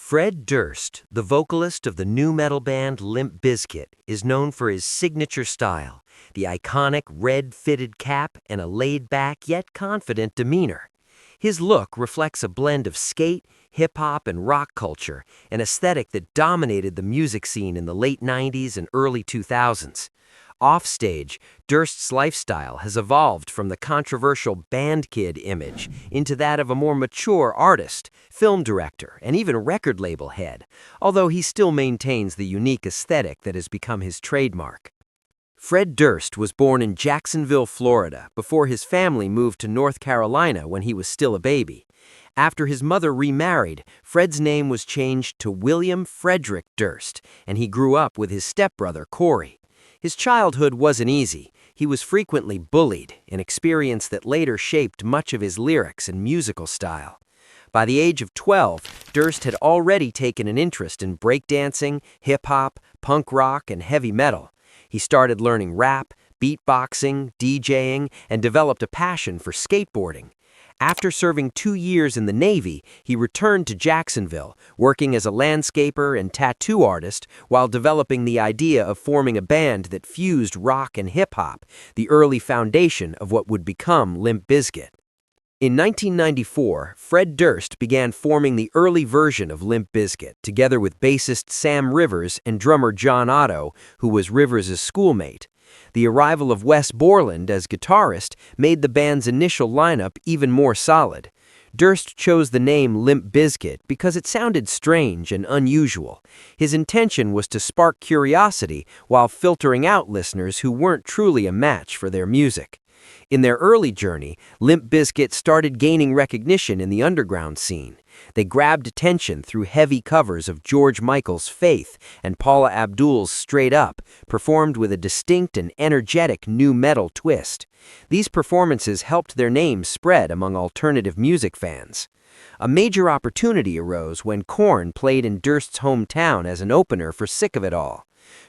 Fred Durst, the vocalist of the nu metal band Limp Bizkit, is known for his signature style, the iconic red fitted cap and a laid-back yet confident demeanor. His look reflects a blend of skate, hip-hop, and rock culture, an aesthetic that dominated the music scene in the late 90s and early 2000s. Offstage, Durst's lifestyle has evolved from the controversial band kid image into that of a more mature artist, film director, and even record label head, although he still maintains the unique aesthetic that has become his trademark. Fred Durst was born in Jacksonville, Florida, before his family moved to North Carolina when he was still a baby. After his mother remarried, Fred's name was changed to William Frederick Durst, and he grew up with his stepbrother, Corey. His childhood wasn't easy. He was frequently bullied, an experience that later shaped much of his lyrics and musical style. By the age of 12, Durst had already taken an interest in breakdancing, hip-hop, punk rock, and heavy metal. He started learning rap, beatboxing, DJing, and developed a passion for skateboarding. After serving 2 years in the Navy, he returned to Jacksonville, working as a landscaper and tattoo artist while developing the idea of forming a band that fused rock and hip-hop, the early foundation of what would become Limp Bizkit. In 1994, Fred Durst began forming the early version of Limp Bizkit, together with bassist Sam Rivers and drummer John Otto, who was Rivers' schoolmate. The arrival of Wes Borland as guitarist made the band's initial lineup even more solid. Durst chose the name Limp Bizkit because it sounded strange and unusual. His intention was to spark curiosity while filtering out listeners who weren't truly a match for their music. In their early journey, Limp Bizkit started gaining recognition in the underground scene. They grabbed attention through heavy covers of George Michael's Faith and Paula Abdul's Straight Up, performed with a distinct and energetic nu metal twist. These performances helped their names spread among alternative music fans. A major opportunity arose when Korn played in Durst's hometown as an opener for Sick of It All.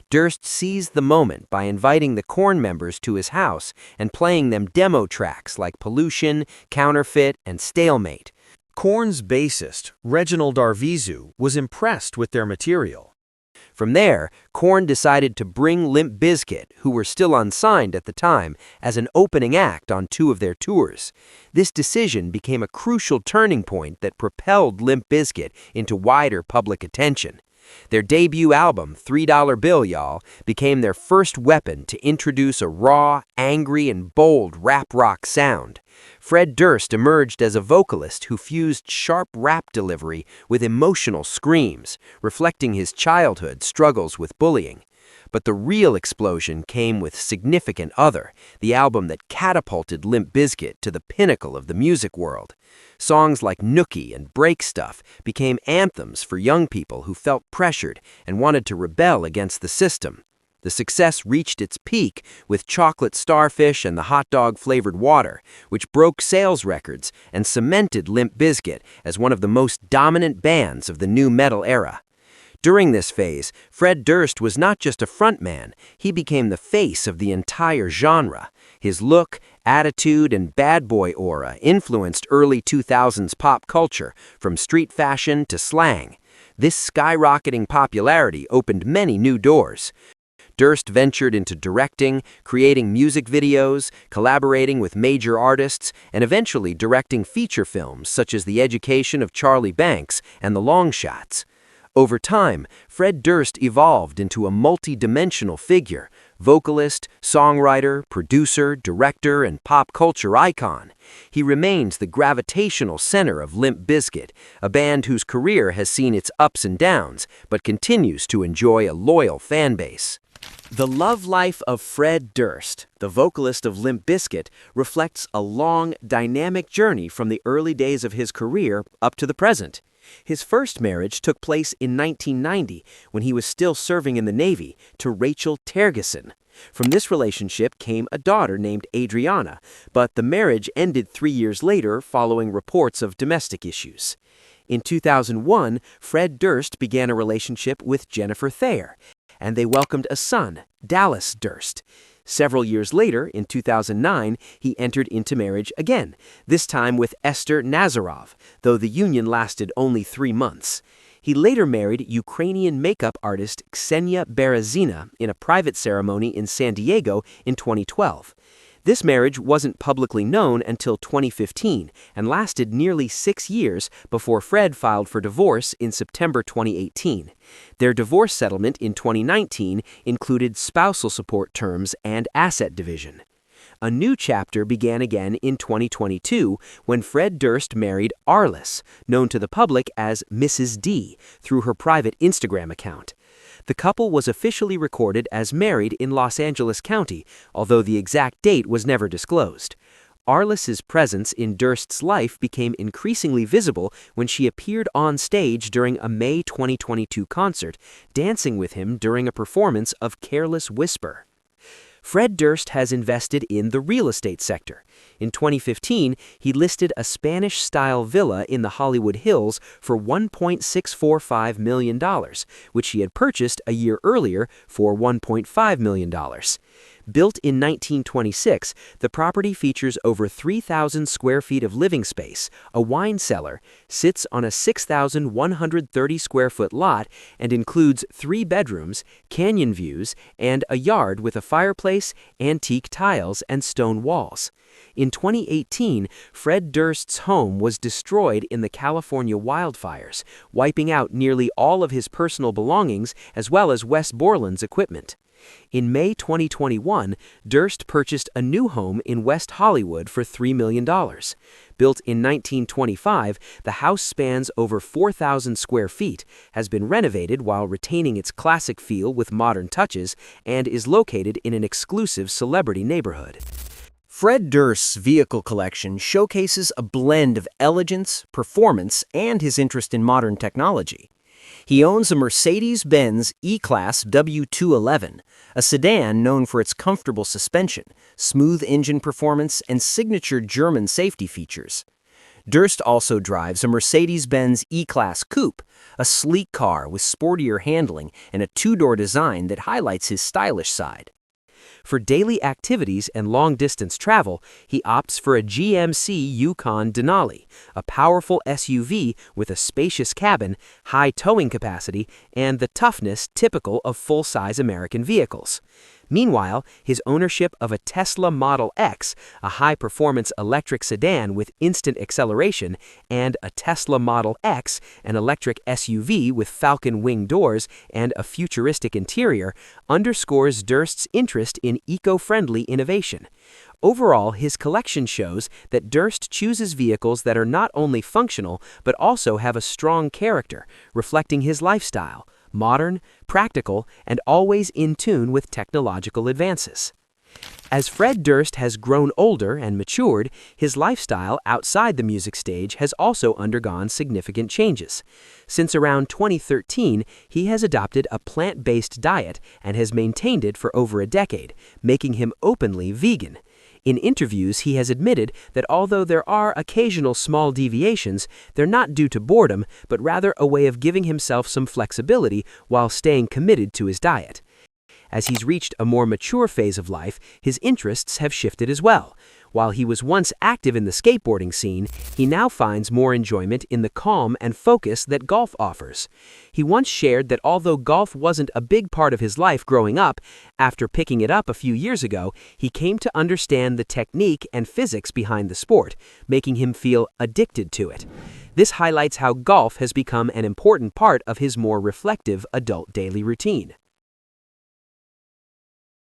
Durst seized the moment by inviting the Korn members to his house and playing them demo tracks like Pollution, Counterfeit, and Stalemate. Korn's bassist, Reginald Arvizu, was impressed with their material. From there, Korn decided to bring Limp Bizkit, who were still unsigned at the time, as an opening act on 2 of their tours. This decision became a crucial turning point that propelled Limp Bizkit into wider public attention. Their debut album, $3 Bill Y'all, became their first weapon to introduce a raw, angry, and bold rap rock sound. Fred Durst emerged as a vocalist who fused sharp rap delivery with emotional screams, reflecting his childhood struggles with bullying. But the real explosion came with Significant Other, the album that catapulted Limp Bizkit to the pinnacle of the music world. Songs like Nookie and Break Stuff became anthems for young people who felt pressured and wanted to rebel against the system. The success reached its peak with Chocolate Starfish and the Hot Dog Flavored Water, which broke sales records and cemented Limp Bizkit as one of the most dominant bands of the nu metal era. During this phase, Fred Durst was not just a frontman, he became the face of the entire genre. His look, attitude, and bad boy aura influenced early 2000s pop culture, from street fashion to slang. This skyrocketing popularity opened many new doors. Durst ventured into directing, creating music videos, collaborating with major artists, and eventually directing feature films such as The Education of Charlie Banks and The Long Shots. Over time, Fred Durst evolved into a multi-dimensional figure, vocalist, songwriter, producer, director, and pop culture icon. He remains the gravitational center of Limp Bizkit, a band whose career has seen its ups and downs, but continues to enjoy a loyal fan base. The love life of Fred Durst, the vocalist of Limp Bizkit, reflects a long, dynamic journey from the early days of his career up to the present. His first marriage took place in 1990, when he was still serving in the Navy, to Rachel Tergeson. From this relationship came a daughter named Adriana, but the marriage ended 3 years later following reports of domestic issues. In 2001, Fred Durst began a relationship with Jennifer Thayer, and they welcomed a son, Dallas Durst. Several years later, in 2009, he entered into marriage again, this time with Esther Nazarov, though the union lasted only 3 months. He later married Ukrainian makeup artist Ksenia Berezina in a private ceremony in San Diego in 2012. This marriage wasn't publicly known until 2015 and lasted nearly 6 years before Fred filed for divorce in September 2018. Their divorce settlement in 2019 included spousal support terms and asset division. A new chapter began again in 2022 when Fred Durst married Arliss, known to the public as Mrs. D, through her private Instagram account. The couple was officially recorded as married in Los Angeles County, although the exact date was never disclosed. Arliss's presence in Durst's life became increasingly visible when she appeared on stage during a May 2022 concert, dancing with him during a performance of Careless Whisper. Fred Durst has invested in the real estate sector. In 2015, he listed a Spanish-style villa in the Hollywood Hills for $1.645 million, which he had purchased a year earlier for $1.5 million. Built in 1926, the property features over 3,000 square feet of living space, a wine cellar, sits on a 6,130 square foot lot, and includes 3 bedrooms, canyon views, and a yard with a fireplace, antique tiles, and stone walls. In 2018, Fred Durst's home was destroyed in the California wildfires, wiping out nearly all of his personal belongings as well as West Borland's equipment. In May 2021, Durst purchased a new home in West Hollywood for $3 million. Built in 1925, the house spans over 4,000 square feet, has been renovated while retaining its classic feel with modern touches, and is located in an exclusive celebrity neighborhood. Fred Durst's vehicle collection showcases a blend of elegance, performance, and his interest in modern technology. He owns a Mercedes-Benz E-Class W211, a sedan known for its comfortable suspension, smooth engine performance, and signature German safety features. Durst also drives a Mercedes-Benz E-Class Coupe, a sleek car with sportier handling and a 2-door design that highlights his stylish side. For daily activities and long-distance travel, he opts for a GMC Yukon Denali, a powerful SUV with a spacious cabin, high towing capacity, and the toughness typical of full-size American vehicles. Meanwhile, his ownership of a Tesla Model X, a high-performance electric sedan with instant acceleration, and a Tesla Model X, an electric SUV with falcon wing doors and a futuristic interior, underscores Durst's interest in eco-friendly innovation. Overall, his collection shows that Durst chooses vehicles that are not only functional but also have a strong character, reflecting his lifestyle: modern, practical, and always in tune with technological advances. As Fred Durst has grown older and matured, his lifestyle outside the music stage has also undergone significant changes. Since around 2013, he has adopted a plant-based diet and has maintained it for over a decade, making him openly vegan. In interviews, he has admitted that although there are occasional small deviations, they're not due to boredom, but rather a way of giving himself some flexibility while staying committed to his diet. As he's reached a more mature phase of life, his interests have shifted as well. While he was once active in the skateboarding scene, he now finds more enjoyment in the calm and focus that golf offers. He once shared that although golf wasn't a big part of his life growing up, after picking it up a few years ago, he came to understand the technique and physics behind the sport, making him feel addicted to it. This highlights how golf has become an important part of his more reflective adult daily routine.